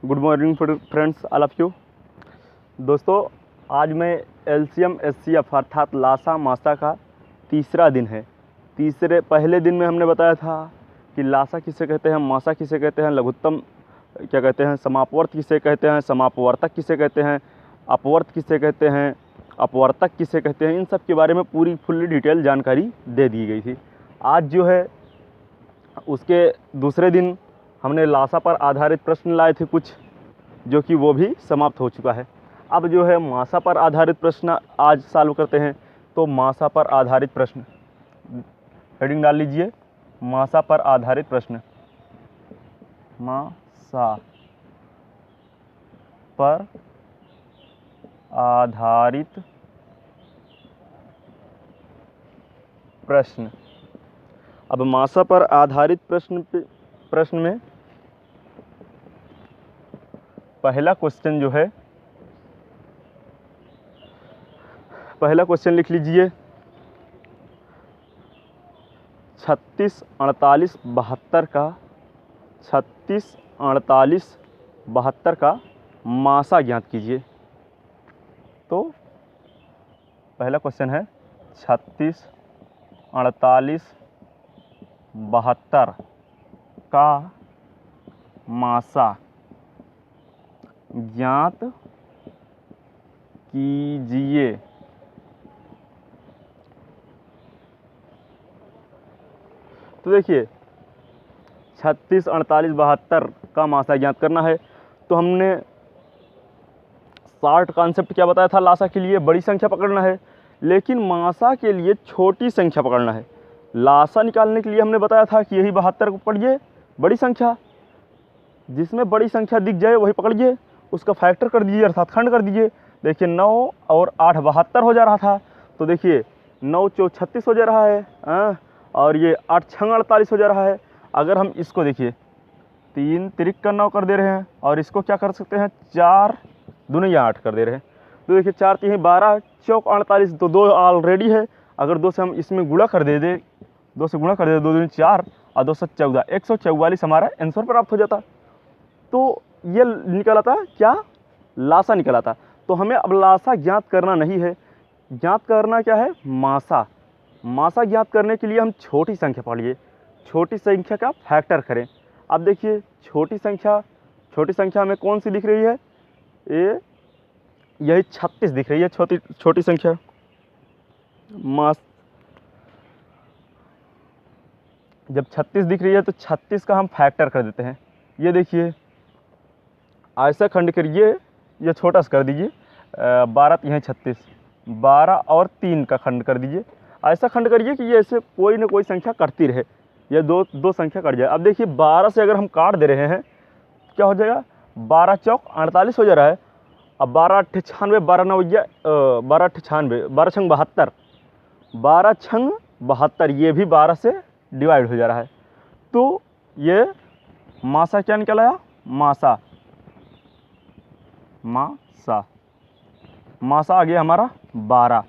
Good morning friends, all of you. दोस्तों, आज मैं एलसीएम एचसीएफ अर्थात लासा मासा का तीसरा दिन है। पहले दिन में हमने बताया था कि लासा किसे कहते हैं, मासा किसे कहते हैं, लघुत्तम क्या कहते हैं, समापवर्त किसे कहते हैं, समापवर्तक किसे कहते हैं, अपवर्त किसे कहते हैं, अपवर्तक किसे कहते हैं, इन सब के बारे में पूरी फुल्ली डिटेल जानकारी दे दी गई थी। आज जो है उसके दूसरे दिन हमने लासा पर आधारित प्रश्न लाए थे कुछ, जो कि वो भी समाप्त हो चुका है। अब जो है मासा पर आधारित प्रश्न आज सॉल्व करते हैं। तो मासा पर आधारित प्रश्न, हेडिंग डाल लीजिए, मासा पर आधारित प्रश्न। मासा पर आधारित प्रश्न। अब मासा पर आधारित प्रश्न में पहला क्वेश्चन जो है, पहला क्वेश्चन लिख लीजिए, 36, 48, 72 का 36, 48, 72 का मासा ज्ञात कीजिए। तो पहला क्वेश्चन है 36, 48, 72 का मासा ज्ञात कीजिए। तो देखिए 36, 48, 72 का मासा ज्ञात करना है। तो हमने शॉर्ट कॉन्सेप्ट क्या बताया था, लासा के लिए बड़ी संख्या पकड़ना है, लेकिन मासा के लिए छोटी संख्या पकड़ना है। लासा निकालने के लिए हमने बताया था कि यही 72 को पढ़िए, बड़ी संख्या, जिसमें बड़ी संख्या दिख जाए वही पकड़िए, उसका फैक्टर कर दीजिए अर्थात खंड कर दीजिए। देखिए 9 और 8 72 हो जा रहा था। तो देखिए 9 चौ 36 हो जा रहा है, और ये 8 छंग 48 हो जा रहा है। अगर हम इसको देखिए 3 तिरिक का 9 कर दे रहे हैं, और इसको क्या कर सकते हैं, 4 दूनी 8 कर दे रहे हैं। तो देखिए 4 3 12 चौक 48, तो 2 ऑलरेडी है। अगर 2 से हम इसमें गुणा कर दे 2 से गुणा कर दे, 2 दूनी 4 और 2 से 14, 144 हमारा आंसर प्राप्त हो जाता। तो ये निकला था क्या, लासा निकला था। तो हमें अब लासा ज्ञात करना नहीं है, ज्ञात करना क्या है, मासा। मासा ज्ञात करने के लिए हम छोटी संख्या पढ़िए, छोटी संख्या का फैक्टर करें। अब देखिए छोटी संख्या हमें कौन सी दिख रही है, यही 36 दिख रही है, छोटी संख्या। जब 36 दिख रही है तो 36 का हम फैक्टर कर देते हैं। ये देखिए ऐसा खंड करिए, ये छोटा सा कर दीजिए, 12 3 36, 12 और 3 का खंड कर दीजिए। ऐसा खंड करिए कि ये ऐसे कोई ना कोई संख्या कटती रहे, ये दो संख्या कट जाए। अब देखिए 12 से अगर हम काट दे रहे हैं क्या हो जाएगा, 12 चौक 48 हो जा रहा है। अब 12 8 96, 12 9 12 8 96, 12 छंग 72, 12 छंग 72, ये भी 12 से डिवाइड हो जा रहा है। तो ये मासा क्या निकल आया, मासा आ गया हमारा 12।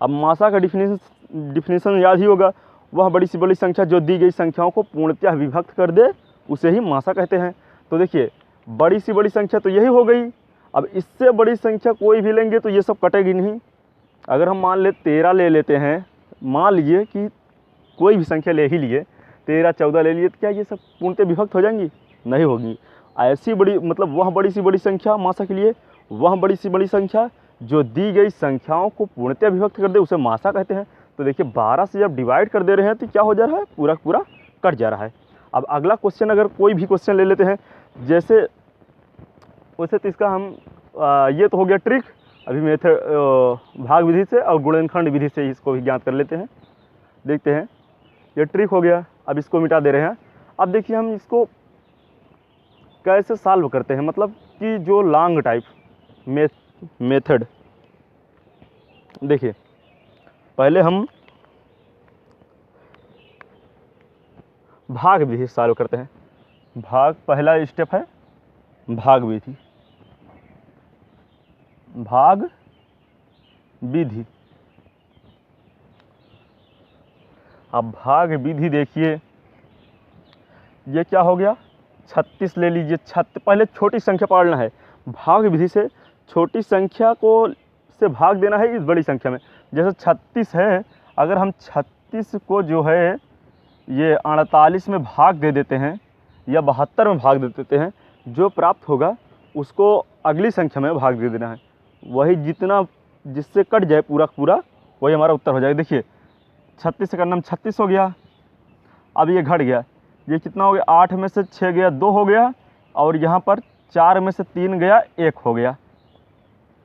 अब मासा का डिफिनीशन याद ही होगा, वह बड़ी सी बड़ी संख्या जो दी गई संख्याओं को पूर्णतः विभक्त कर दे उसे ही मासा कहते हैं। तो देखिए बड़ी सी बड़ी संख्या तो यही हो गई। अब इससे बड़ी संख्या कोई भी लेंगे तो ये सब कटेगी नहीं। अगर हम मान ले 13 ले लेते हैं, मान लीजिए कि कोई भी संख्या ले ही लिए, 13 14 ले लिए, तो क्या ये सब पूर्णतः विभक्त हो जाएंगी, नहीं होगी। ऐसी बड़ी मतलब वह बड़ी सी बड़ी संख्या मासा के लिए, वह बड़ी सी बड़ी संख्या जो दी गई संख्याओं को पूर्णतः विभक्त कर दे उसे मासा कहते हैं। तो देखिए 12 से जब डिवाइड कर दे रहे हैं तो क्या हो जा रहा है, पूरा पूरा कट जा रहा है। अब अगला क्वेश्चन, अगर कोई भी क्वेश्चन ले लेते हैं जैसे वैसे, तो इसका हम ये तो हो गया ट्रिक। अभी मेथड भाग विधि से और गुणनखंड विधि से इसको भी ज्ञात कर लेते हैं। देखते हैं, ये ट्रिक हो गया, अब इसको मिटा दे रहे हैं। अब देखिए हम इसको कैसे सॉल्व करते हैं, मतलब कि जो लॉन्ग टाइप मेथड। देखिए पहले हम भाग विधि सॉल्व करते हैं। पहला स्टेप है भाग विधि। अब भाग विधि देखिए, ये क्या हो गया, 36 ले लीजिए। पहले छोटी संख्या पढ़ना है, भाग विधि से छोटी संख्या को से भाग देना है इस बड़ी संख्या में। जैसे 36 है, अगर हम 36 को जो है ये 48 में भाग दे देते हैं या 72 में भाग दे देते हैं, जो प्राप्त होगा उसको अगली संख्या में भाग दे देना है। वही जितना जिससे कट जाए पूरा पूरा वही हमारा उत्तर हो जाएगा। देखिए 36 से करना हम 36 हो गया, अब ये घट गया, ये कितना हो गया, 8 में से 6 गया 2 हो गया, और यहाँ पर 4 में से 3 गया 1 हो गया,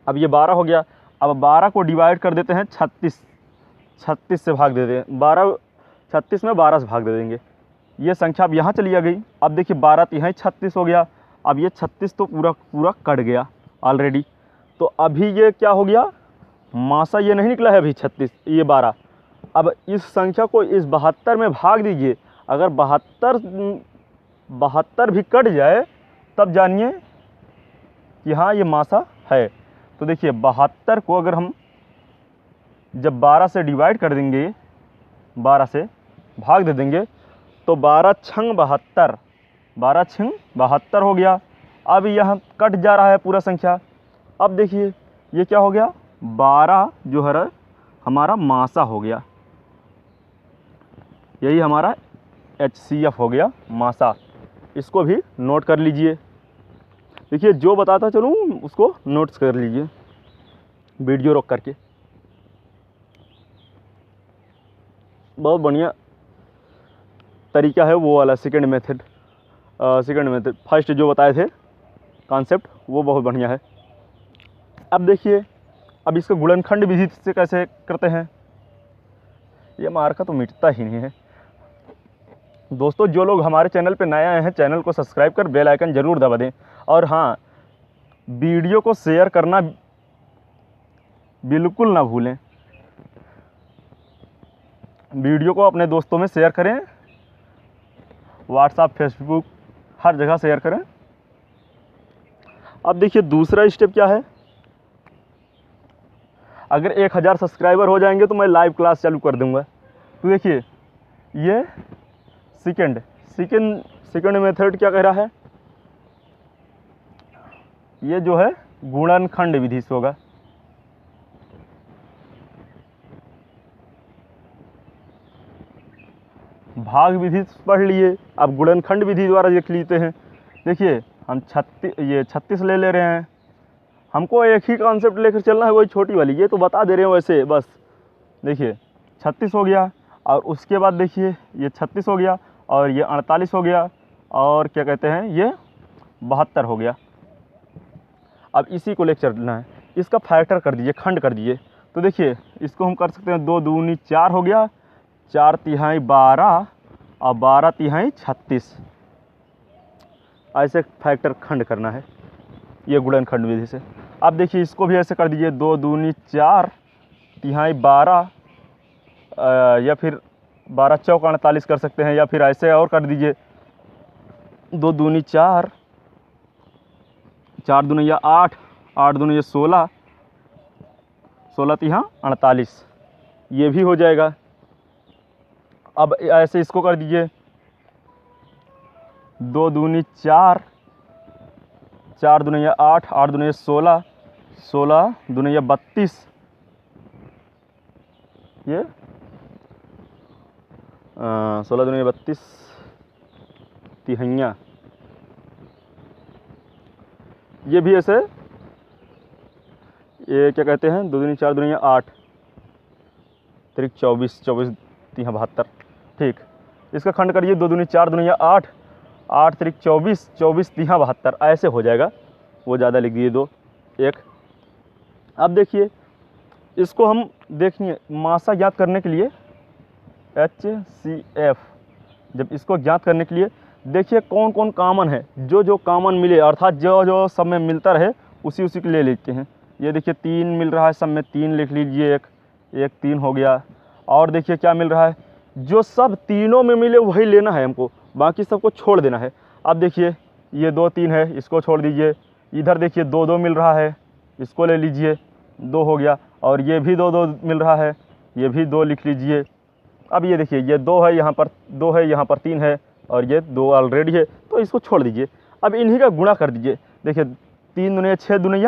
अब ये 12 हो गया। अब 12 को डिवाइड कर देते हैं 36 से भाग दे दें, 36 में 12 से भाग दे देंगे, ये संख्या अब यहाँ चली आ गई। अब देखिए 12 तिहाई 36 हो गया, अब ये 36 तो पूरा पूरा कट गया ऑलरेडी। तो अभी ये क्या हो गया, मासा ये नहीं निकला है अभी 36, ये 12। अब इस संख्या को इस 72 में भाग दीजिए, अगर 72 भी कट जाए तब जानिए कि हाँ ये मासा है। तो देखिए 72 को अगर हम जब 12 से डिवाइड कर देंगे, 12 से भाग दे देंगे, तो 12 छंग 72, 12 छंग 72 हो गया। अब यहाँ कट जा रहा है पूरा संख्या। अब देखिए ये क्या हो गया, 12 जो है हमारा मासा हो गया, यही हमारा HCF हो गया, मासा। इसको भी नोट कर लीजिए। देखिए जो बताता चलूँ उसको नोट्स कर लीजिए वीडियो रोक करके। बहुत बढ़िया तरीका है वो वाला सेकंड मेथड। फर्स्ट जो बताए थे कॉन्सेप्ट वो बहुत बढ़िया है। अब देखिए अब इसको गुणनखंड विधि से कैसे करते हैं, ये मार्का तो मिटता ही नहीं है। दोस्तों जो लोग हमारे चैनल पे नए आए हैं, चैनल को सब्सक्राइब कर बेल आइकन ज़रूर दबा दें, और हाँ वीडियो को शेयर करना बिल्कुल ना भूलें। वीडियो को अपने दोस्तों में शेयर करें, व्हाट्सएप फेसबुक हर जगह शेयर करें। अब देखिए दूसरा स्टेप क्या है, अगर 1000 सब्सक्राइबर हो जाएंगे तो मैं लाइव क्लास चालू कर दूंगा। तो देखिए ये सेकंड मेथड क्या कह रहा है, ये जो है गुणनखंड विधि से होगा। भाग विधि पढ़ लिए, अब गुणनखंड विधि द्वारा देख लेते हैं। देखिए हम 36 ले रहे हैं, हमको एक ही कॉन्सेप्ट लेकर चलना है, वही छोटी वाली, ये तो बता दे रहे हैं वैसे बस। देखिए 36 हो गया, और उसके बाद देखिए ये 36 हो गया, और ये 48 हो गया, और क्या कहते हैं ये 72 हो गया। अब इसी को लेकर चलना है, इसका फैक्टर कर दीजिए, खंड कर दीजिए। तो देखिए इसको हम कर सकते हैं 2 दूनी 4 हो गया, 4 तिहाई 12 और 12 तिहाई 36, ऐसे फैक्टर खंड करना है ये गुणनखंड विधि से। अब देखिए इसको भी ऐसे कर दीजिए, 2 दूनी 4 तिहाई 12 या फिर 12 चौक 48 कर सकते हैं, या फिर ऐसे और कर दीजिए 2 दूनी 4, 4 दूनी 8, 8 दूनी 16, 16 तिहा 48, ये भी हो जाएगा। अब ऐसे इसको कर दीजिए 2 दूनी 4, 4 दूनी 8, 8 दूनी 16, 16 दूनी 32, ये 16 दूनी 32 तिहैया, ये भी ऐसे, ये क्या कहते हैं 2 दूनी 4 दूनी 8 तिरिक 24, 24 तिहा 72, ठीक। इसका खंड करिए, 2 दूनी 4 दूनी 8, 8 तिरिक 24, 24 तिहा 72, ऐसे हो जाएगा। वो ज़्यादा लिख दिए 2 1। अब देखिए इसको हम देखिए मासा ज्ञात करने के लिए HCF, जब इसको ज्ञात करने के लिए देखिए कौन कौन कॉमन है, जो कॉमन मिले, अर्थात जो सब में मिलता रहे उसी के ले लेते हैं। ये देखिए 3 मिल रहा है, सब में 3 लिख लीजिए, एक 3 हो गया। और देखिए क्या मिल रहा है, जो सब तीनों में मिले वही लेना है हमको, बाकी सबको छोड़ देना है। अब देखिए ये 2 3 है, इसको छोड़ दीजिए। इधर देखिए 2 2 मिल रहा है, इसको ले लीजिए, 2 हो गया। और ये भी 2 2 मिल रहा है, ये भी 2 लिख लीजिए। अब ये देखिए ये 2 है, यहाँ पर 2 है, यहाँ पर 3 है, और ये 2 ऑलरेडी है, तो इसको छोड़ दीजिए। अब इन्हीं का गुणा कर दीजिए। देखिए 3 दूनी 6 दूनी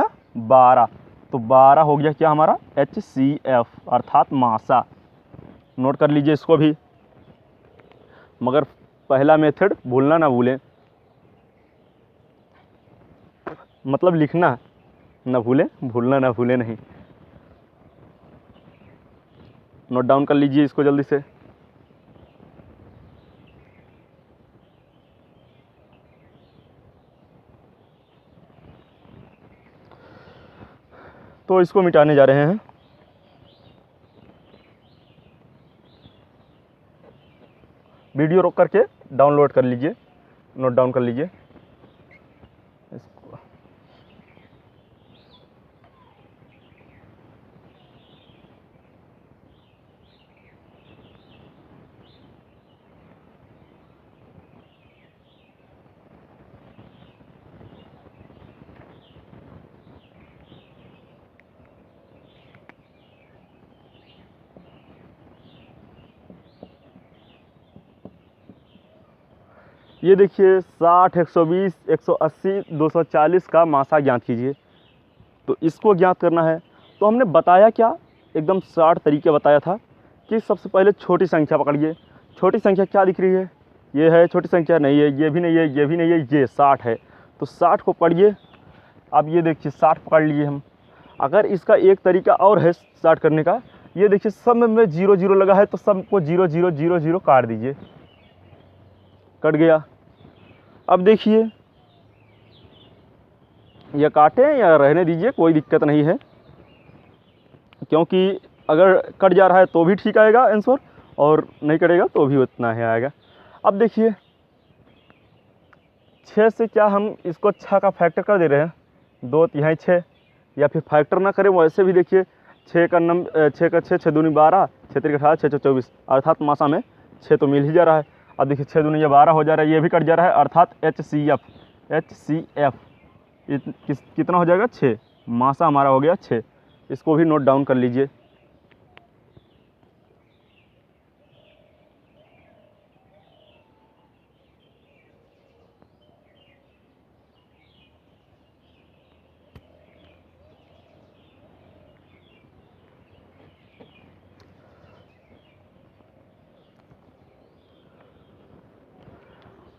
12, तो 12 हो गया क्या हमारा HCF अर्थात मासा। नोट कर लीजिए इसको भी, मगर पहला मेथड भूलना ना भूलें, मतलब लिखना ना भूलें, भूलना ना भूलें नहीं। नोट डाउन कर लीजिए इसको जल्दी से। तो इसको मिटाने जा रहे हैं। वीडियो रोक करके डाउनलोड कर लीजिए, नोट डाउन कर लीजिए इसको। ये देखिए 60, 120, 180, 240 का मासा ज्ञात कीजिए। तो इसको ज्ञात करना है तो हमने बताया क्या, एकदम 60 तरीके बताया था कि सबसे पहले छोटी संख्या पकड़िए। छोटी संख्या क्या दिख रही है, ये है छोटी संख्या, नहीं है, ये भी नहीं है, ये भी नहीं है, ये 60 है। तो 60 को पढ़िए। अब ये देखिए 60 पकड़ लिए हम। अगर इसका एक तरीका और है 60 करने का, ये देखिए सब में 0 0 लगा है, तो सबको 0 0 0 0 काट दीजिए। कट गया। अब देखिए या काटें या रहने दीजिए, कोई दिक्कत नहीं है, क्योंकि अगर कट जा रहा है तो भी ठीक आएगा आंसर, और नहीं कटेगा तो भी उतना ही आएगा। अब देखिए 6 से क्या हम इसको 6 का फैक्टर कर दे रहे हैं, 2 तिहाई 6, या फिर फैक्टर ना करें वैसे भी देखिए 6 का 6 6 दूनी 12, 6 3 18, 6 24, अर्थात मासा में 6 तो मिल ही जा रहा है। अब देखिए 6 दूनी 12 हो जा रहा है, ये भी कट जा रहा है, अर्थात HCF कितना हो जाएगा 6, मासा हमारा हो गया 6। इसको भी नोट डाउन कर लीजिए।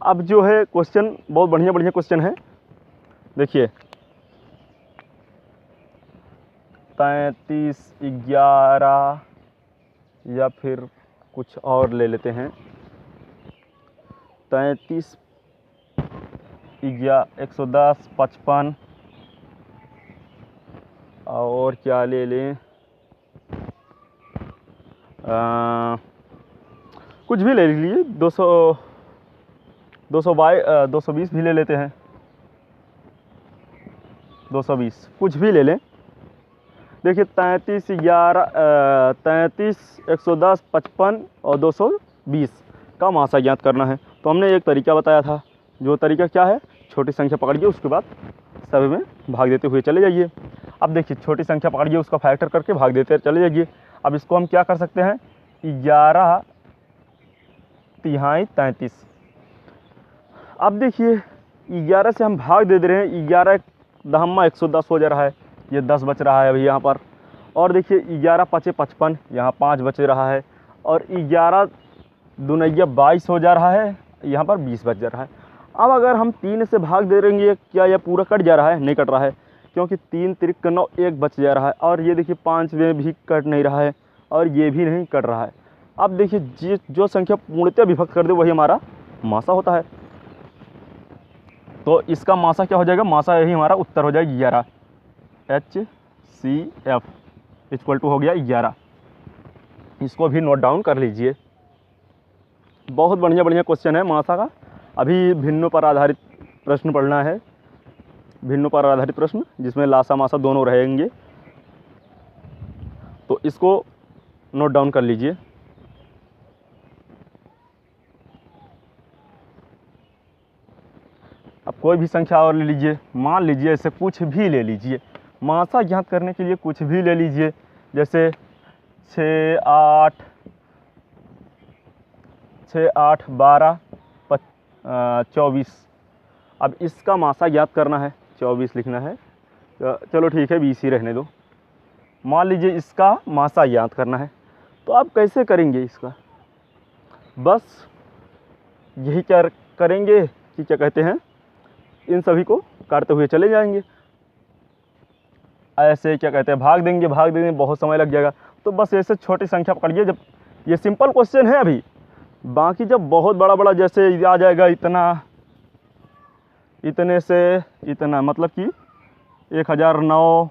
अब जो है क्वेश्चन बहुत बढ़िया बढ़िया क्वेश्चन है। देखिए 33 11, या फिर कुछ और ले लेते हैं, 33 110 55, और क्या ले लें, कुछ भी ले लीजिए, 220 भी ले लेते हैं, 220 कुछ भी ले लें। देखिए 33 11, 33 110 55 और 220 का मासा ज्ञात करना है। तो हमने एक तरीका बताया था, जो तरीका क्या है, छोटी संख्या पकड़िए, उसके बाद सभी में भाग देते हुए चले जाइए। अब देखिए छोटी संख्या पकड़िए, उसका फैक्टर करके भाग देते चले जाइए। अब इसको हम क्या कर सकते हैं, 11 तिहाई 33। अब देखिए 11 से हम भाग दे रहे हैं, 11 दहम्मा 110 हो जा रहा है, ये 10 बच रहा है अभी यहाँ पर। और देखिए 11 5 55, यहाँ 5 बच रहा है, और 11 दुनैया 22 हो जा रहा है, यहाँ पर 20 बच जा रहा है। अब अगर हम 3 से भाग दे देंगे, क्या यह पूरा कट जा रहा है, नहीं कट रहा है, क्योंकि 3 3 9 1 बच जा रहा है, और ये देखिए 5 में भी कट नहीं रहा है, और ये भी नहीं कट रहा है। अब देखिए जो संख्या पूर्णतः विभक्त कर दे वही हमारा मासा होता है। तो इसका मासा क्या हो जाएगा, मासा यही हमारा उत्तर हो जाएगा 11, HCF इक्वल टू हो गया 11। इसको भी नोट डाउन कर लीजिए। बहुत बढ़िया बढ़िया क्वेश्चन है मासा का। अभी भिन्नों पर आधारित प्रश्न पढ़ना है, भिन्नों पर आधारित प्रश्न जिसमें लासा मासा दोनों रहेंगे, तो इसको नोट डाउन कर लीजिए। अब कोई भी संख्या और ले लीजिए, मान लीजिए ऐसे कुछ भी ले लीजिए, मासा ज्ञात करने के लिए कुछ भी ले लीजिए, जैसे 6 8 12 24, अब इसका मासा ज्ञात करना है, 24 लिखना है, चलो ठीक है 20 ही रहने दो। मान लीजिए इसका मासा ज्ञात करना है, तो आप कैसे करेंगे इसका? बस यही क्या करेंगे कि क्या कहते हैं, इन सभी को काटते हुए चले जाएंगे, ऐसे क्या कहते हैं भाग देंगे, बहुत समय लग जाएगा। तो बस ऐसे छोटी संख्या पकड़िए, जब ये सिंपल क्वेश्चन है अभी, बाकी जब बहुत बड़ा बड़ा जैसे आ जाएगा इतना, इतने से इतना, मतलब कि 1009,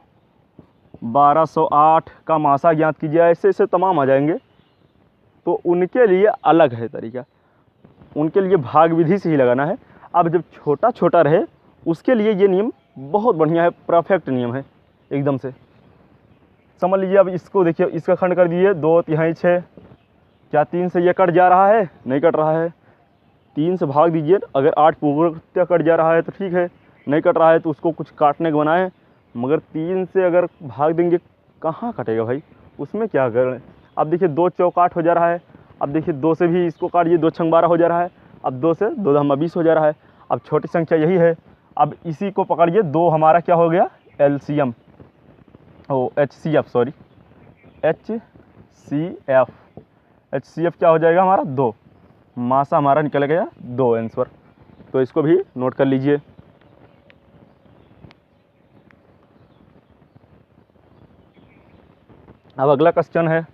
1208 का मासा ज्ञात कीजिए, ऐसे ऐसे तमाम आ जाएंगे। तो उनके लिए अलग है तरीका, उनके लिए भाग विधि से ही लगाना है। अब जब छोटा छोटा रहे उसके लिए ये नियम बहुत बढ़िया है, परफेक्ट नियम है एकदम से। समझ लीजिए अब इसको देखिए, इसका खंड कर दीजिए 2 तिहाई 6, क्या 3 से ये कट जा रहा है? नहीं कट रहा है। 3 से भाग दीजिए, अगर 8 पूर्णतः कट जा रहा है तो ठीक है, नहीं कट रहा है तो उसको कुछ काटने को बनाएं, मगर 3 से अगर भाग देंगे कहाँ कटेगा भाई, उसमें क्या करें? अब देखिए 2 चौक 8 हो जा रहा है, अब देखिए 2 से भी इसको काटिए, 2 छंग 12 हो जा रहा है, अब 2 से 2 दहमा 20 हो जा रहा है। अब छोटी संख्या यही है, अब इसी को पकड़िए, 2 हमारा क्या हो गया? LCM, ओ HCF, सॉरी HCF क्या हो जाएगा हमारा? 2। मासा हमारा निकल गया 2 आंसर। तो इसको भी नोट कर लीजिए। अब अगला क्वेश्चन है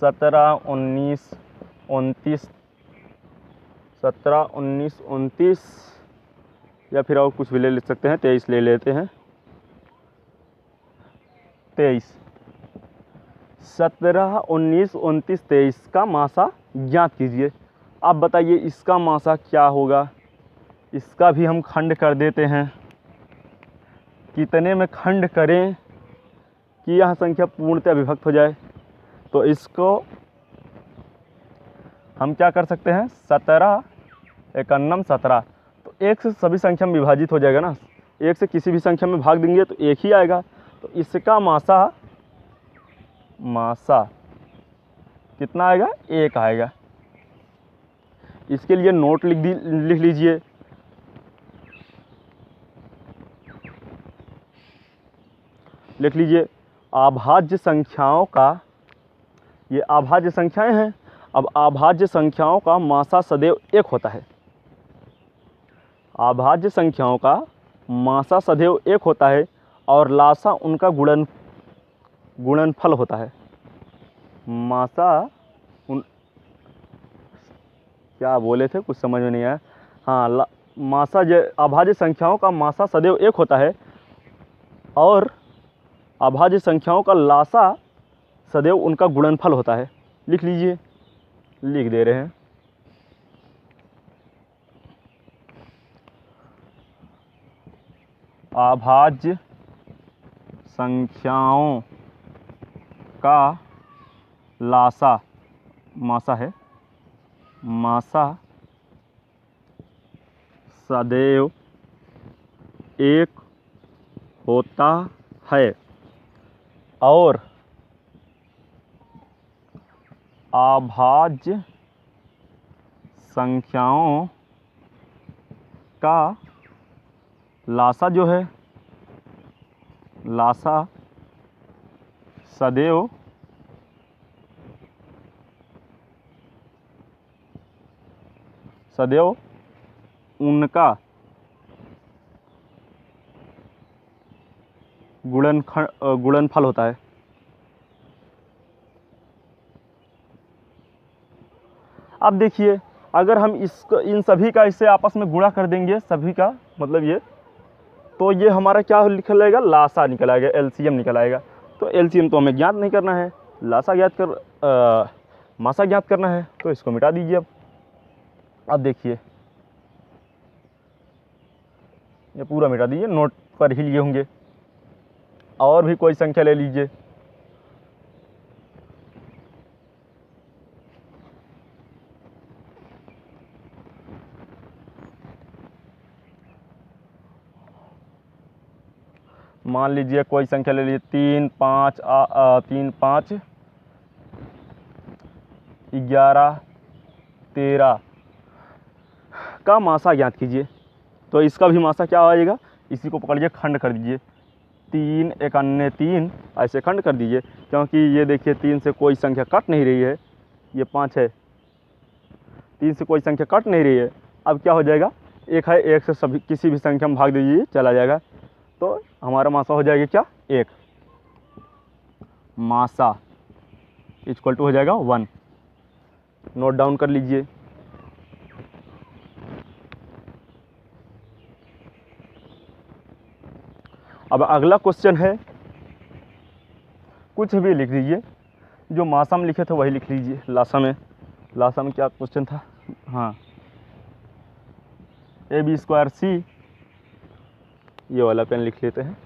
17, 19, 29, 17, 19, 29 या फिर और कुछ भी ले सकते हैं, 23 ले लेते हैं। 23, 17, 19, 29, 23 का मासा ज्ञात कीजिए। आप बताइए इसका मासा क्या होगा? इसका भी हम खंड कर देते हैं। कितने में खंड करें कि यह संख्या पूर्णतः विभक्त हो जाए? तो इसको हम क्या कर सकते हैं, 17 एकन्नम 17, तो 1 से सभी संख्या में विभाजित हो जाएगा ना, 1 से किसी भी संख्या में भाग देंगे तो 1 ही आएगा। तो इसका मासा कितना आएगा? 1 आएगा। इसके लिए नोट लिख लीजिए। लिख लीजिए अभाज्य संख्याओं का, ये अभाज्य संख्याएं हैं। अब अभाज्य संख्याओं का मासा सदैव 1 होता है। अभाज्य संख्याओं का मासा सदैव 1 होता है और लासा उनका गुणनफल होता है। मासा क्या बोले थे, कुछ समझ में नहीं आया। हाँ, अभाज्य संख्याओं का मासा सदैव 1 होता है और अभाज्य संख्याओं का लासा सदैव उनका गुणनफल होता है। लिख लीजिए, लिख दे रहे हैं। अभाज्य संख्याओं का लासा, मासा है, मासा सदैव 1 होता है और अभाज्य संख्याओं का लासा जो है, लासा सदैव उनका गुणनफल होता है। अब देखिए अगर हम इसको, इन सभी का इससे आपस में गुणा कर देंगे, सभी का मतलब ये, तो ये हमारा क्या निकल आएगा? लासा निकल आएगा, LCM निकल आएगा। तो LCM तो हमें ज्ञात नहीं करना है, लासा ज्ञात कर मासा ज्ञात करना है, तो इसको मिटा दीजिए। अब देखिए ये पूरा मिटा दीजिए, नोट पर ही लिए होंगे। और भी कोई संख्या ले लीजिए। मान लीजिए कोई संख्या ले लीजिए 3, 5, 3, 5, 11, 13 का मासा ज्ञात कीजिए। तो इसका भी मासा क्या आएगा, इसी को पकड़िए, खंड कर दीजिए, 3 एकान्य 3 ऐसे खंड कर दीजिए, क्योंकि ये देखिए 3 से कोई संख्या कट नहीं रही है, ये 5 है, 3 से कोई संख्या कट नहीं रही है। अब क्या हो जाएगा, एक है, एक से सभी किसी भी संख्या में भाग दीजिए, चला जाएगा, तो हमारा मासा हो जाएगा क्या, 1। मासा इक्वल टू हो जाएगा 1। नोट डाउन कर लीजिए। अब अगला क्वेश्चन है, कुछ भी लिख दीजिए, जो मासा में लिखे थे वही लिख लीजिए। लासा में क्या क्वेश्चन था, हाँ, AB²C, ये वाला पेन लिख लेते हैं,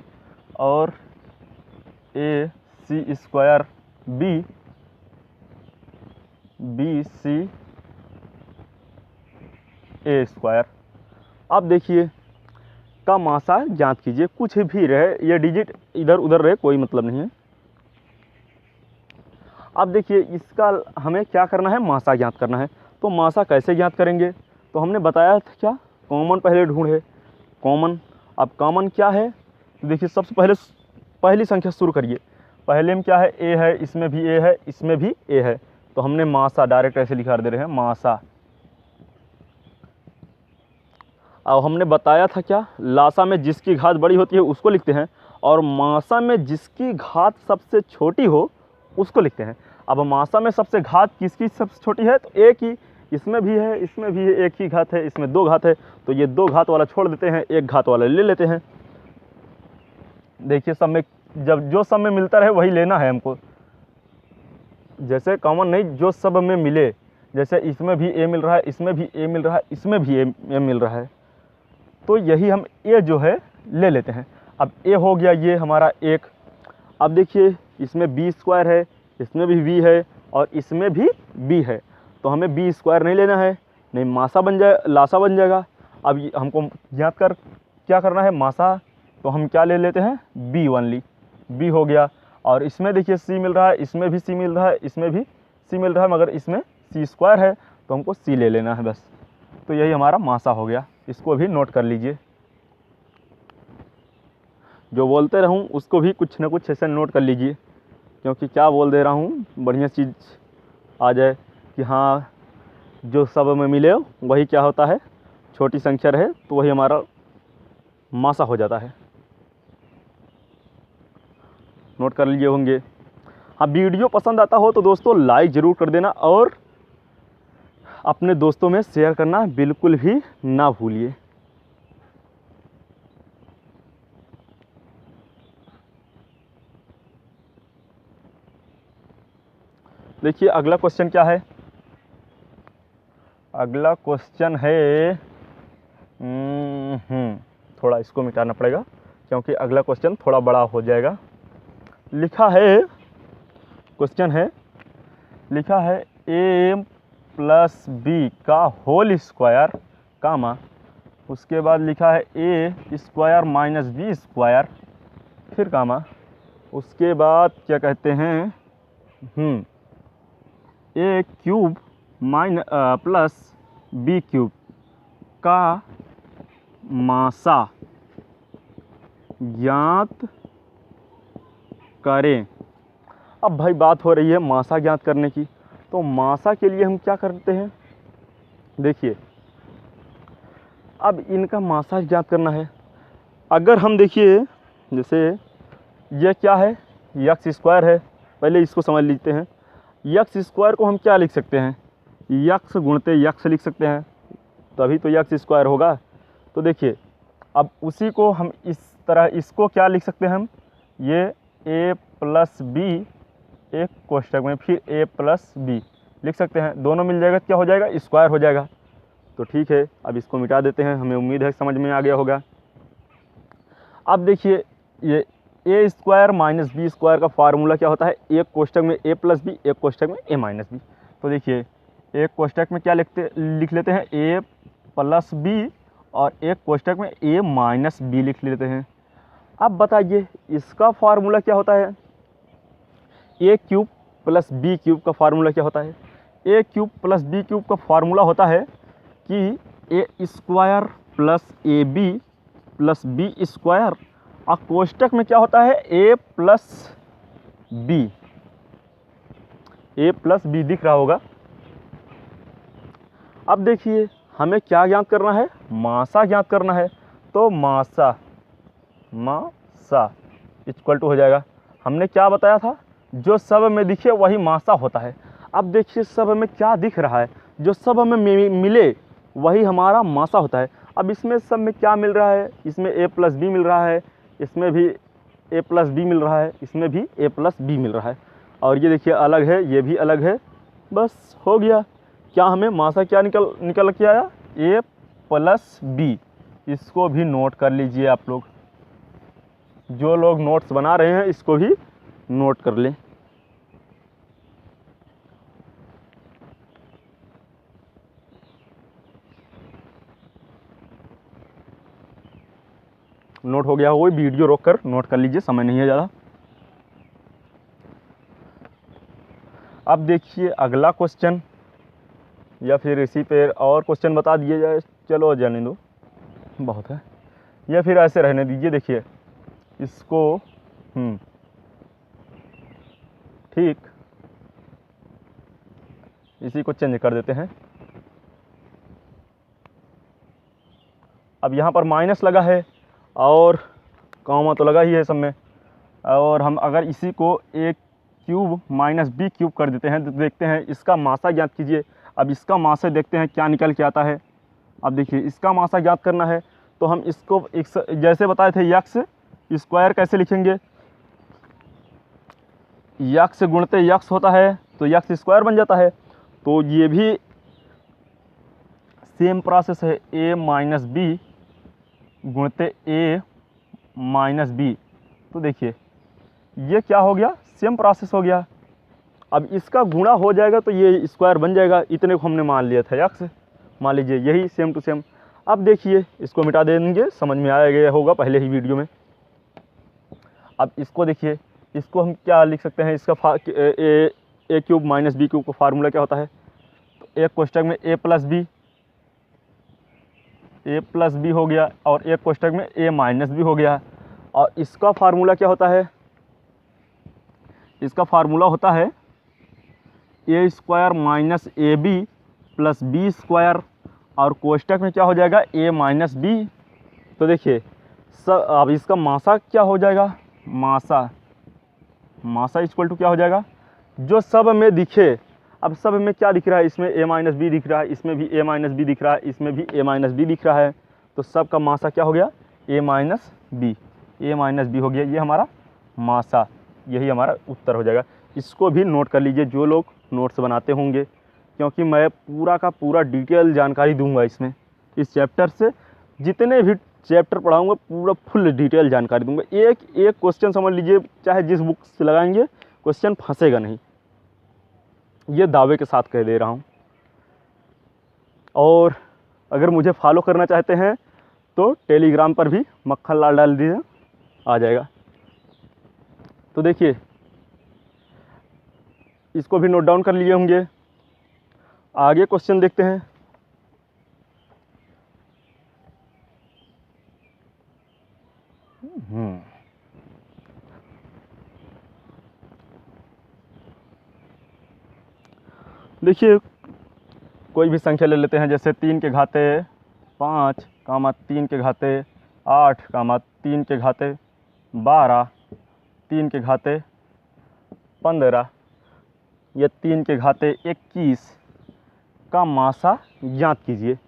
और AC²B BCA²। अब देखिए का मासा ज्ञात कीजिए, कुछ भी रहे, ये डिजिट इधर उधर रहे, कोई मतलब नहीं है। अब देखिए इसका हमें क्या करना है, मासा ज्ञात करना है। तो मासा कैसे ज्ञात करेंगे, तो हमने बताया था क्या, कॉमन पहले ढूंढे। कॉमन, अब कॉमन क्या है, तो देखिए सबसे पहले पहली संख्या शुरू करिए। पहले में क्या है, ए है, इसमें भी ए है, इसमें भी ए है, तो हमने मासा डायरेक्ट ऐसे लिखा दे रहे हैं, मासा। अब हमने बताया था क्या, लासा में जिसकी घात बड़ी होती है उसको लिखते हैं, और मासा में जिसकी घात सबसे छोटी हो उसको लिखते हैं। अब मासा में सबसे घात किसकी सबसे छोटी है, तो एक ही, इसमें भी है, इसमें भी है, एक ही घात है, इसमें 2 घात है, तो ये 2 घात वाला छोड़ देते हैं, 1 घात वाला ले लेते हैं। देखिए सब में, जब जो सब में मिलता रहे वही लेना है हमको, जैसे कॉमन नहीं, जो सब में मिले, जैसे इसमें भी ए मिल रहा है, इसमें भी ए मिल रहा है, इसमें भी ए मिल रहा है, तो यही हम ए जो है ले लेते हैं। अब ए हो गया ये हमारा 1। अब देखिए इसमें B² है, इसमें भी B है, और इसमें भी B है, तो हमें B² नहीं लेना है, नहीं मासा बन जाए, लासा बन जाएगा। अब हमको ज्ञात कर क्या करना है, मासा, तो हम क्या ले लेते हैं, B ओनली, B हो गया। और इसमें देखिए C मिल रहा है, इसमें भी C मिल रहा है, इसमें भी C मिल रहा है, मगर इसमें C² है, तो हमको C ले लेना है बस। तो यही हमारा मासा हो गया, इसको भी नोट कर लीजिए। जो बोलते रहूं उसको भी कुछ ना कुछ ऐसे नोट कर लीजिए, क्योंकि क्या बोल दे रहा हूं, बढ़िया चीज़ आ जाए कि हाँ जो सब में मिले वही क्या होता है, छोटी संख्या रहे तो वही हमारा मासा हो जाता है। नोट कर लीजिए होंगे। हाँ, वीडियो पसंद आता हो तो दोस्तों लाइक ज़रूर कर देना, और अपने दोस्तों में शेयर करना बिल्कुल भी ना भूलिए। देखिए अगला क्वेश्चन क्या है, अगला क्वेश्चन है, थोड़ा इसको मिटाना पड़ेगा क्योंकि अगला क्वेश्चन थोड़ा बड़ा हो जाएगा। लिखा है, क्वेश्चन है, लिखा है a+b का होल स्क्वायर, कामा, उसके बाद लिखा है a² - b², फिर कामा, उसके बाद क्या कहते हैं, a³ + b³ का मासा ज्ञात करें। अब भाई बात हो रही है मासा ज्ञात करने की, तो मासा के लिए हम क्या करते हैं, देखिए अब इनका मासा ज्ञात करना है। अगर हम देखिए जैसे यह क्या है, x² है, पहले इसको समझ लेते हैं। x² को हम क्या लिख सकते हैं, x गुणते x लिख सकते हैं, तभी तो x² होगा। तो देखिए अब उसी को हम इस तरह, इसको क्या लिख सकते हैं हम, ये a+b एक कोष्ठक में, फिर a+b लिख सकते हैं, दोनों मिल जाएगा, क्या हो जाएगा, स्क्वायर हो जाएगा। तो ठीक है, अब इसको मिटा देते हैं, हमें उम्मीद है समझ में आ गया होगा। अब देखिए ये a² - b² का फार्मूला क्या होता है, एक कोष्ठक में a+b, एक कोष्ठक में a-b। तो देखिए एक कोष्ठक में क्या लिख लेते हैं, a+b, और एक कोष्ठक में a-b लिख लेते हैं। अब बताइए इसका फार्मूला क्या होता है, a³ + b³ का फार्मूला क्या होता है, A cube plus B cube का फार्मूला होता है कि A square plus A B plus B square, और कोष्टक में क्या होता है A plus B, A plus B दिख रहा होगा। अब देखिए हमें क्या ज्ञात करना है, मासा ज्ञात करना है। तो मासा इक्वल टू हो जाएगा, हमने क्या बताया था, जो सब में दिखे वही मासा होता है। अब देखिए सब में क्या दिख रहा है, जो सब में मिले वही हमारा मासा होता है। अब इसमें सब में क्या मिल रहा है, इसमें ए प्लस बी मिल रहा है, इसमें भी ए प्लस बी मिल रहा है, इसमें भी ए प्लस बी मिल रहा है, और ये देखिए अलग है, ये भी अलग है। बस हो गया। क्या हमें मासा क्या निकल के आया, ए प्लस बी। इसको भी नोट कर लीजिए आप लोग, जो लोग नोट्स बना रहे हैं इसको भी नोट कर लें। नोट हो गया हो, वीडियो रोक कर नोट कर लीजिए, समय नहीं है ज़्यादा। अब देखिए अगला क्वेश्चन, या फिर इसी पे और क्वेश्चन बता दिए जाए, चलो जाने दो बहुत है, या फिर ऐसे रहने दीजिए। देखिए इसको ठीक इसी को चेंज कर देते हैं। अब यहाँ पर माइनस लगा है और कॉमा तो लगा ही है सब में, और हम अगर इसी को ए क्यूब माइनस बी क्यूब कर देते हैं तो देखते हैं इसका मासा ज्ञात कीजिए। अब इसका मासा देखते हैं क्या निकल के आता है। अब देखिए इसका मासा ज्ञात करना है तो हम इसको जैसे बताए थे यक्स स्क्वायर कैसे लिखेंगे, यक्स गुणते यक्स होता है तो यक्स स्क्वायर बन जाता है। तो ये भी सेम प्रोसेस है, ए माइनस बी गुणते ए माइनस बी। तो देखिए ये क्या हो गया, सेम प्रोसेस हो गया। अब इसका गुणा हो जाएगा तो ये स्क्वायर बन जाएगा, इतने को हमने मान लिया था यक्स, मान लीजिए यही सेम टू सेम। अब देखिए इसको मिटा देंगे, समझ में आ गया होगा पहले ही वीडियो में। अब इसको देखिए, इसको हम क्या लिख सकते हैं, इसका ए क्यूब माइनस बी क्यूब का फार्मूला क्या होता है। तो एक कोष्टक में ए प्लस बी हो गया और एक कोष्टक में ए माइनस बी हो गया। और इसका फार्मूला क्या होता है, इसका फार्मूला होता है A square minus A B plus B square, और कोष्टक में क्या हो जाएगा ए माइनस बी। तो देखिए अब इसका मासा क्या हो जाएगा, मासा इक्वल टू क्या हो जाएगा, जो सब में दिखे। अब सब में क्या दिख रहा है, इसमें ए माइनस बी दिख रहा है, इसमें भी ए माइनस बी दिख रहा है, इसमें भी ए माइनस बी दिख रहा है। तो सब का मासा क्या हो गया, ए माइनस बी हो गया, ये हमारा मासा, यही हमारा उत्तर हो जाएगा। इसको भी नोट कर लीजिए जो लोग नोट्स बनाते होंगे, क्योंकि मैं पूरा का पूरा डिटेल जानकारी दूंगा इसमें। इस चैप्टर से जितने भी चैप्टर पढ़ाऊंगा पूरा फुल डिटेल जानकारी दूंगा। एक एक क्वेश्चन समझ लीजिए, चाहे जिस बुक से लगाएंगे क्वेश्चन फंसेगा नहीं, ये दावे के साथ कह दे रहा हूँ। और अगर मुझे फॉलो करना चाहते हैं तो टेलीग्राम पर भी मक्खन लाल डाल दीजिए, आ जाएगा। तो देखिए इसको भी नोट डाउन कर लिए होंगे। आगे क्वेश्चन देखते हैं। देखिए कोई भी संख्या ले लेते हैं, जैसे 3 के घाते 5, 3 के घाते 8, 3 के घाते 12, 3 के घाते 15 या 3 के घाते 21 का मासा ज्ञात कीजिए।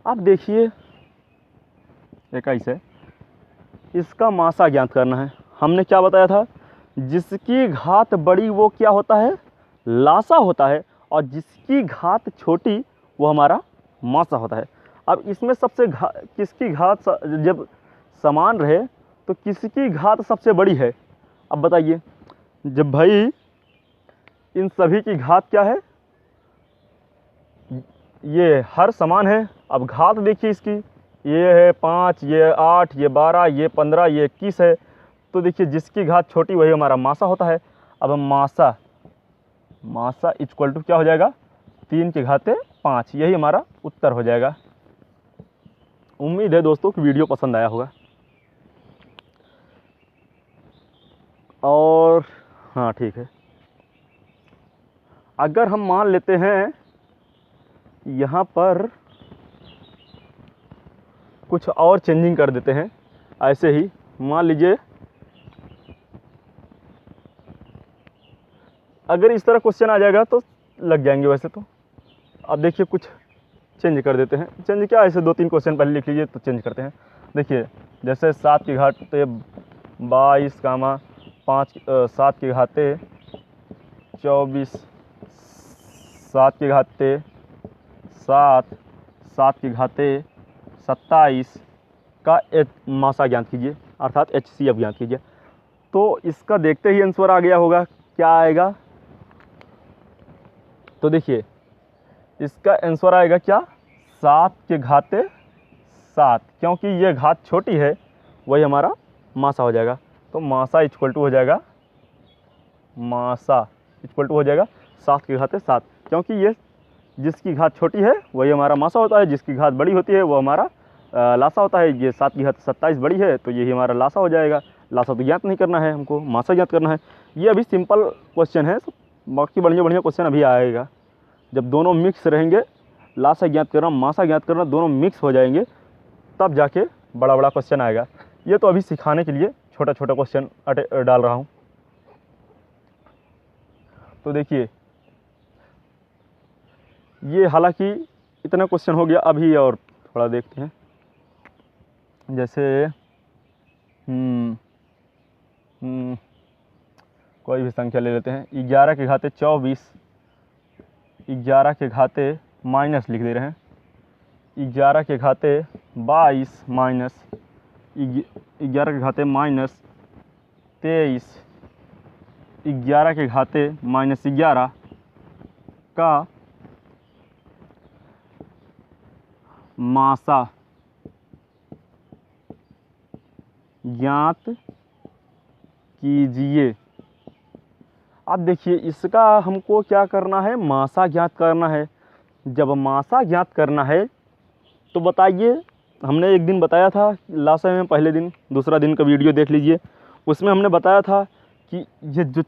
अब देखिए 21 है, इसका मासा ज्ञात करना है। हमने क्या बताया था, जिसकी घात बड़ी वो क्या होता है, लासा होता है, और जिसकी घात छोटी वो हमारा मासा होता है। अब इसमें सबसे किसकी घात जब समान रहे तो किसकी घात सबसे बड़ी है। अब बताइए, जब भाई इन सभी की घात क्या है, ये हर समान है। अब घात देखिए इसकी, ये है 5, ये 8, ये 12, ये 15, ये 21 है। तो देखिए जिसकी घात छोटी वही हमारा मासा होता है। अब हम मासा इक्वल टू क्या हो जाएगा, 3 के घाते 5, यही हमारा उत्तर हो जाएगा। उम्मीद है दोस्तों कि वीडियो पसंद आया होगा। और हाँ ठीक है, अगर हम मान लेते हैं यहाँ पर कुछ और चेंजिंग कर देते हैं, ऐसे ही मान लीजिए अगर इस तरह क्वेश्चन आ जाएगा तो लग जाएंगे वैसे तो। अब देखिए कुछ चेंज कर देते हैं। चेंज क्या, ऐसे 2-3 क्वेश्चन पहले लिख लीजिए तो चेंज करते हैं। देखिए जैसे 7 के घाते 22 कामा 5 7 के घाते 24 7 के घाते 7 7 के घाते 27 का मासा ज्ञात कीजिए, अर्थात HCF ज्ञात कीजिए। तो इसका देखते ही आंसर आ गया होगा, क्या आएगा? तो देखिए इसका आंसर आएगा क्या, 7 के घाते 7, क्योंकि ये घात छोटी है वही हमारा मासा हो जाएगा। तो मासा इक्वल टू हो जाएगा, मासा इक्वल टू हो जाएगा 7 के घाते 7, क्योंकि ये जिसकी घात छोटी है वही हमारा मासा होता है, जिसकी घात बड़ी होती है वो हमारा लासा होता है। ये 7 की घात 27 बड़ी है तो यही हमारा लासा हो जाएगा। लासा तो ज्ञात नहीं करना है हमको, मासा ज्ञात करना है। ये अभी सिंपल क्वेश्चन है, बाकी बढ़िया बढ़िया क्वेश्चन अभी आएगा। जब दोनों मिक्स रहेंगे, लासा ज्ञात करना मासा ज्ञात करना दोनों मिक्स हो जाएंगे, तब जाके बड़ा बड़ा क्वेश्चन आएगा। ये तो अभी सिखाने के लिए छोटा छोटा क्वेश्चन डाल रहा हूँ। तो देखिए ये हालांकि इतना क्वेश्चन हो गया, अभी और थोड़ा देखते हैं। जैसे कोई भी संख्या ले लेते हैं, 11 के घाते 24, 11 के घाते माइनस लिख दे रहे हैं, 11 के घाते 22 माइनस 11 के घाते माइनस 23, 11 के घाते माइनस 11 का मासा ज्ञात कीजिए। अब देखिए इसका हमको क्या करना है, मासा ज्ञात करना है। जब मासा ज्ञात करना है तो बताइए, हमने एक दिन बताया था लासा में, पहले दिन दूसरा दिन का वीडियो देख लीजिए, उसमें हमने बताया था कि ये जो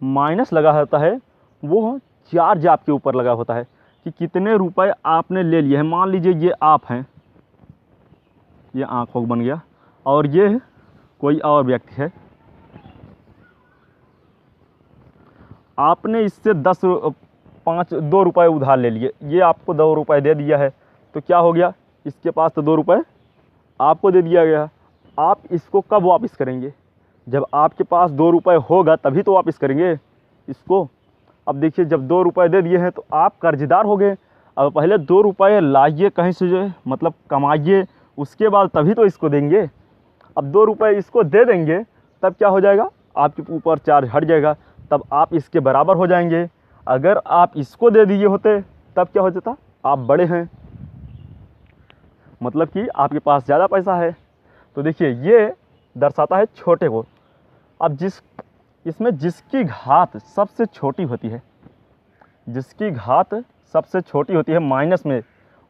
माइनस लगा होता है वो चार्ज आपके ऊपर लगा होता है कि कितने रुपए आपने ले लिए हैं। मान लीजिए ये आप हैं, ये आँखों बन गया, और ये कोई और व्यक्ति है, आपने इससे 2 रुपए उधार ले लिए, ये आपको 2 रुपए दे दिया है, तो क्या हो गया, इसके पास तो 2 रुपए आपको दे दिया गया। आप इसको कब वापस करेंगे? जब आपके पास 2 रुपए होगा तभी तो वापस करेंगे इसको। अब देखिए जब 2 रुपए दे दिए हैं तो आप कर्जदार हो गए। अब पहले 2 रुपए लाइए कहीं से, जो मतलब कमाइए, उसके बाद तभी तो इसको देंगे। अब 2 रुपए इसको दे देंगे तब क्या हो जाएगा, आपके ऊपर चार्ज हट जाएगा, तब आप इसके बराबर हो जाएंगे। अगर आप इसको दे दिए होते तब क्या हो जाता, आप बड़े हैं, मतलब कि आपके पास ज़्यादा पैसा है। तो देखिए ये दर्शाता है छोटे को। अब इसमें जिसकी घात सबसे छोटी होती है, जिसकी घात सबसे छोटी होती है माइनस में,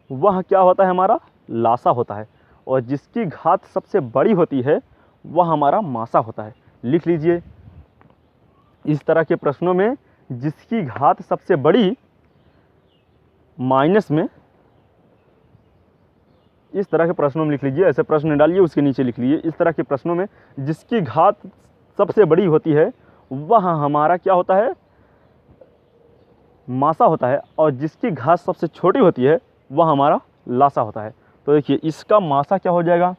वह क्या होता है, हमारा लासा होता है, और जिसकी घात सबसे बड़ी होती है वह हमारा मासा होता है। लिख लीजिए, इस तरह के प्रश्नों में जिसकी घात सबसे बड़ी माइनस में, इस तरह के प्रश्नों में लिख लीजिए, ऐसे प्रश्न डालिए उसके नीचे लिख लीजिए। इस तरह के प्रश्नों में जिसकी घात सबसे बड़ी होती है वह हमारा क्या होता है, मासा होता है, और जिसकी घात सबसे छोटी होती है वह हमारा लासा होता है। तो देखिए इसका मासा क्या हो जाएगा,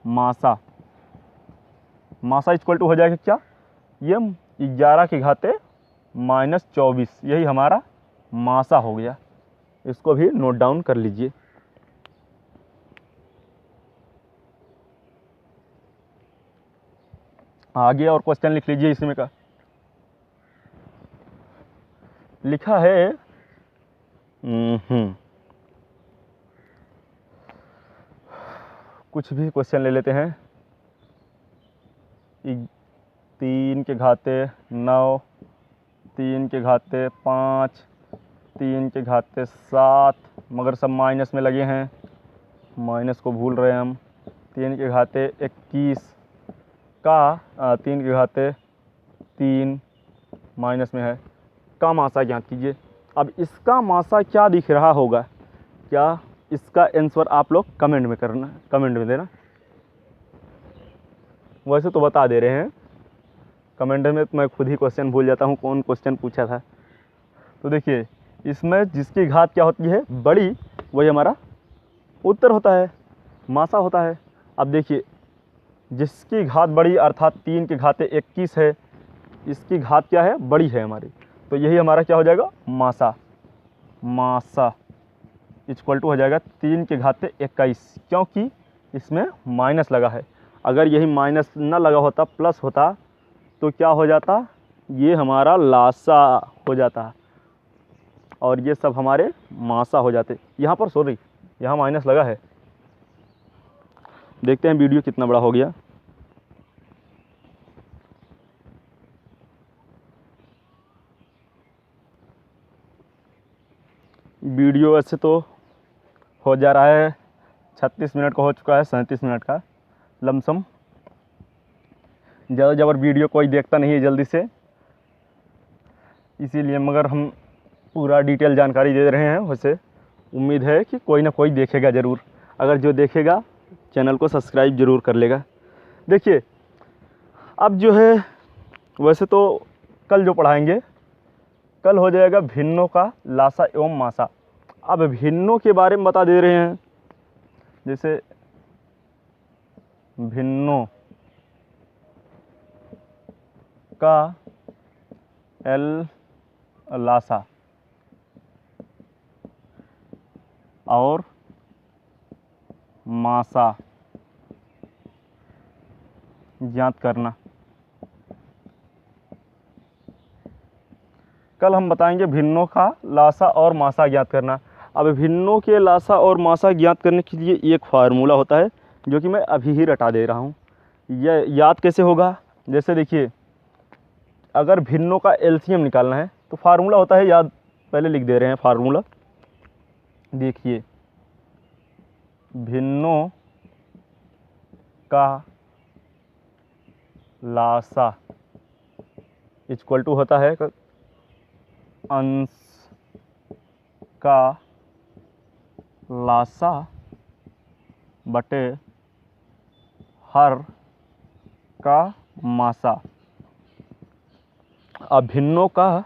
मासा इक्वल टू हो जाएगा क्या, ये 11 के घाते माइनस 24, यही हमारा मासा हो गया। इसको भी नोट डाउन कर लीजिए। आगे और क्वेश्चन लिख लीजिए। इसमें का लिखा है कुछ भी क्वेश्चन ले लेते हैं। 3 के घाते 9, 3 के घाते 5, 3 के घाते 7, मगर सब माइनस में लगे हैं, माइनस को भूल रहे हैं हम। 3 के घाते 21 का 3 के घाते 3 माइनस में है, का मासा ज्ञात कीजिए। अब इसका मासा क्या दिख रहा होगा, क्या इसका आंसर आप लोग कमेंट में करना, कमेंट में देना। वैसे तो बता दे रहे हैं, कमेंट में मैं खुद ही क्वेश्चन भूल जाता हूँ कौन क्वेश्चन पूछा था। तो देखिए इसमें जिसकी घात क्या होती है बड़ी, वही हमारा उत्तर होता है, मासा होता है। अब देखिए जिसकी घात बड़ी अर्थात 3 के घाते 21 है, इसकी घात क्या है, बड़ी है हमारी, तो यही हमारा क्या हो जाएगा, मासा। मासा इक्वल टू हो जाएगा 3 के घाते 21, क्योंकि इसमें माइनस लगा है। अगर यही माइनस ना लगा होता, प्लस होता, तो क्या हो जाता, ये हमारा लासा हो जाता और ये सब हमारे मासा हो जाते। यहाँ पर सॉरी, यहाँ माइनस लगा है। देखते हैं वीडियो कितना बड़ा हो गया। वीडियो वैसे तो हो जा रहा है 36 मिनट का, हो चुका है 37 मिनट का लमसम। ज़्यादा जबर वीडियो कोई देखता नहीं है जल्दी से, इसीलिए, मगर हम पूरा डिटेल जानकारी दे रहे हैं। वैसे उम्मीद है कि कोई ना कोई देखेगा ज़रूर, अगर जो देखेगा चैनल को सब्सक्राइब ज़रूर कर लेगा। देखिए अब जो है, वैसे तो कल जो पढ़ाएंगे, कल हो जाएगा भिन्नों का लासा एवं मासा। अब भिन्नों के बारे में बता दे रहे हैं, जैसे भिन्नों का एल लासा और मासा ज्ञात करना। कल हम बताएंगे भिन्नों का लासा और मासा ज्ञात करना। अब भिन्नों के लासा और मासा ज्ञात करने के लिए एक फार्मूला होता है, जो कि मैं अभी ही रटा दे रहा हूँ। यह याद कैसे होगा, जैसे देखिए अगर भिन्नों का एलसीएम निकालना है तो फार्मूला होता है, याद पहले लिख दे रहे हैं फार्मूला। देखिए भिन्नों का लासा इक्वल टू होता है अंश का लासा बटे हर का मासा। अब भिन्नों का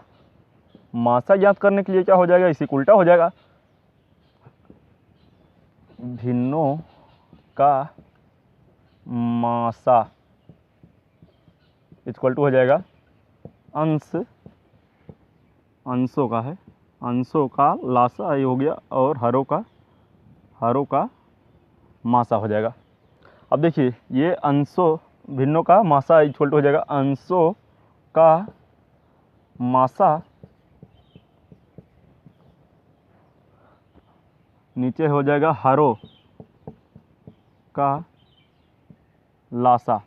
मासा ज्ञात करने के लिए क्या हो जाएगा, इसी उल्टा हो जाएगा। भिन्नों का मासा इक्वल टू हो जाएगा अंश, अंशों का है, अंशों का लासा ये हो गया, और हरों का मासा हो जाएगा। अब देखिए ये अंशों, भिन्नों का मासा इक्वल टू हो जाएगा अंशों का मासा, नीचे हो जाएगा हरों का लासा।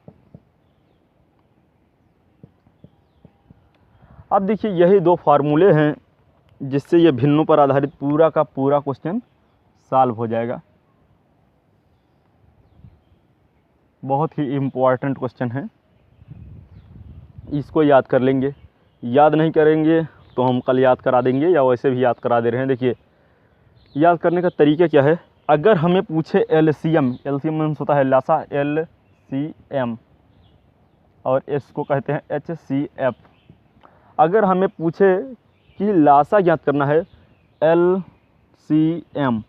अब देखिए यही दो फार्मूले हैं जिससे ये भिन्नों पर आधारित पूरा का पूरा क्वेश्चन सॉल्व हो जाएगा। बहुत ही इम्पोर्टेंट क्वेश्चन है, इसको याद कर लेंगे। याद नहीं करेंगे तो हम कल याद करा देंगे, या वैसे भी याद करा दे रहे हैं। देखिए याद करने का तरीका क्या है, अगर हमें पूछे एलसीएम, एलसीएम मीन्स होता है लासा, एलसीएम, और इसको कहते हैं एचसीएफ। अगर हमें पूछे कि लासा ज्ञात करना है, एलसीएम,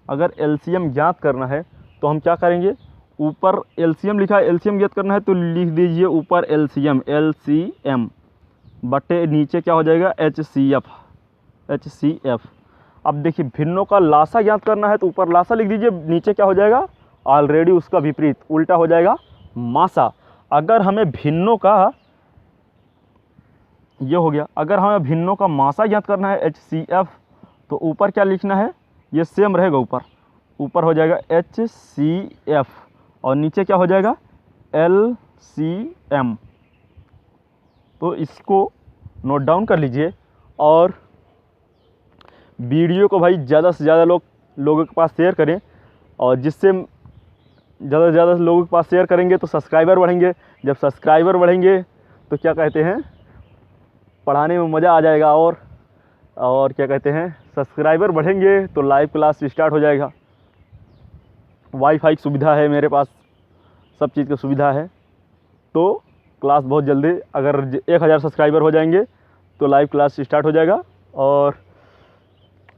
अगर एलसीएम ज्ञात करना है तो हम क्या करेंगे, ऊपर एलसीएम लिखा है, एलसीएम ज्ञात करना है तो लिख दीजिए ऊपर एलसीएम, एलसीएम बटे नीचे क्या हो जाएगा, एचसीएफ, एचसीएफ। अब देखिए भिन्नों का लासा ज्ञात करना है तो ऊपर लासा लिख दीजिए, नीचे क्या हो जाएगा, ऑलरेडी उसका विपरीत उल्टा हो जाएगा, मासा। अगर हमें भिन्नों का, ये हो गया, अगर हमें भिन्नों का मासा ज्ञात करना है HCF, तो ऊपर क्या लिखना है, ये सेम रहेगा, ऊपर हो जाएगा HCF और नीचे क्या हो जाएगा, LCM। तो इसको नोट डाउन कर लीजिए। और वीडियो को भाई ज़्यादा से ज़्यादा लोगों के पास शेयर करें, और जिससे ज़्यादा से ज़्यादा लोगों के पास शेयर करेंगे तो सब्सक्राइबर बढ़ेंगे। जब सब्सक्राइबर बढ़ेंगे तो क्या कहते हैं, पढ़ाने में मज़ा आ जाएगा। और क्या कहते हैं, सब्सक्राइबर बढ़ेंगे तो लाइव क्लास स्टार्ट हो जाएगा। वाईफाई की सुविधा है मेरे पास, सब चीज़ की सुविधा है, तो क्लास बहुत जल्दी, अगर 1000 सब्सक्राइबर हो जाएंगे तो लाइव क्लास स्टार्ट हो जाएगा। और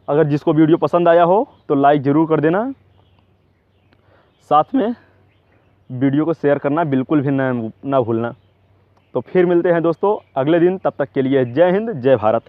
अगर जिसको वीडियो पसंद आया हो तो लाइक ज़रूर कर देना, साथ में वीडियो को शेयर करना बिल्कुल भी ना भूलना। तो फिर मिलते हैं दोस्तों अगले दिन, तब तक के लिए जय हिंद जय भारत।